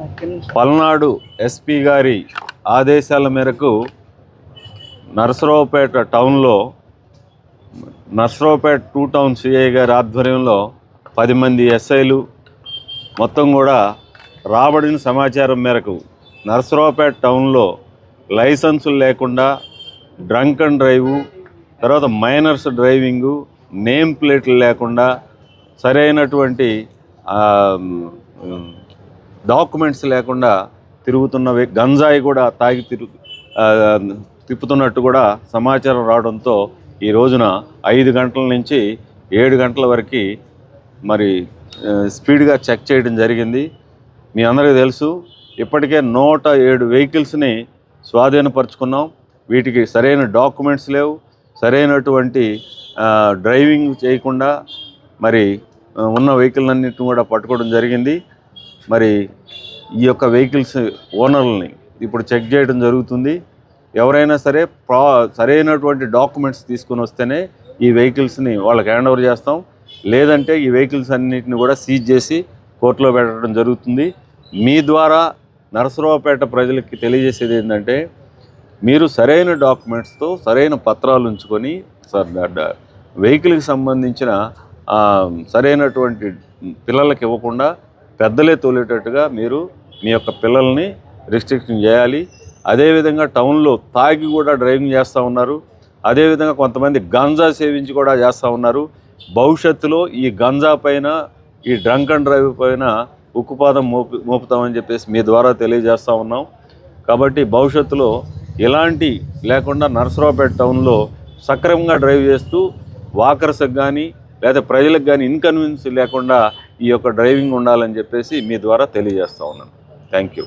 Palnadu SP గారి ఆదేశాల మేరకు నరసరావుపేట టౌన్లో నరసరావుపేట 2 టౌన్ సిఐ గారి ఆధ్వర్యంలో 10 మంది ఎస్ఐలు మొత్తం కూడా రాబడిన సమాచారం మేరకు నరసరావుపేట టౌన్లో లైసెన్సులు లేకుండా డ్రంక్ అండ్ డ్రైవు, తర్వాత మైనర్స్ డ్రైవింగు, నేమ్ ప్లేట్లు లేకుండా సరైనటువంటి డాక్యుమెంట్స్ లేకుండా తిరుగుతున్నవి, గంజాయి కూడా తాగి తిప్పుతున్నట్టు కూడా సమాచారం రావడంతో ఈ రోజున 5 గంటల నుంచి 7 గంటల వరకు మరి స్పీడ్గా చెక్ చేయడం జరిగింది. మీ అందరికీ తెలుసు, ఇప్పటికే 107 వెహికల్స్ని స్వాధీనపరుచుకున్నాం. వీటికి సరైన డాక్యుమెంట్స్ లేవు, సరైనటువంటి డ్రైవింగ్ చేయకుండా మరి ఉన్న వెహికల్ కూడా పట్టుకోవడం జరిగింది. మరి ఈ యొక్క వెహికల్స్ ఓనర్లని ఇప్పుడు చెక్ చేయడం జరుగుతుంది. ఎవరైనా సరే సరైనటువంటి డాక్యుమెంట్స్ తీసుకుని వస్తేనే ఈ వెహికల్స్ని వాళ్ళకి హ్యాండ్ ఓవర్ చేస్తాం, లేదంటే ఈ వెహికల్స్ అన్నిటిని కూడా సీజ్ చేసి కోర్టులో పెట్టడం జరుగుతుంది. మీ ద్వారా నరసరావుపేట ప్రజలకి తెలియజేసేది ఏంటంటే, మీరు సరైన డాక్యుమెంట్స్తో సరైన పత్రాలు ఉంచుకొని వెహికల్కి సంబంధించిన సరైనటువంటి పిల్లలకి ఇవ్వకుండా పెద్దలే తోలేటట్టుగా మీరు మీ యొక్క పిల్లల్ని రిస్ట్రిక్షన్ చేయాలి. అదేవిధంగా టౌన్లో తాగి కూడా డ్రైవింగ్ చేస్తూ ఉన్నారు. అదేవిధంగా కొంతమంది గంజా సేవించి కూడా చేస్తూ ఉన్నారు. భవిష్యత్తులో ఈ గంజా పైన, ఈ డ్రంక్ అండ్ డ్రైవ్ పైన ఉక్కుపాదం మోపుతామని చెప్పేసి మీ ద్వారా తెలియజేస్తూ ఉన్నాం. కాబట్టి భవిష్యత్తులో ఇలాంటి లేకుండా నరసరావుపేట టౌన్లో సక్రమంగా డ్రైవ్ చేస్తూ వాకర్స్కి కానీ లేదా ప్రజలకు కానీ ఇన్కన్వీనియన్స్ లేకుండా ఈ యొక్క డ్రైవింగ్ ఉండాలని చెప్పేసి మీ ద్వారా తెలియజేస్తూ ఉన్నాను. Thank you.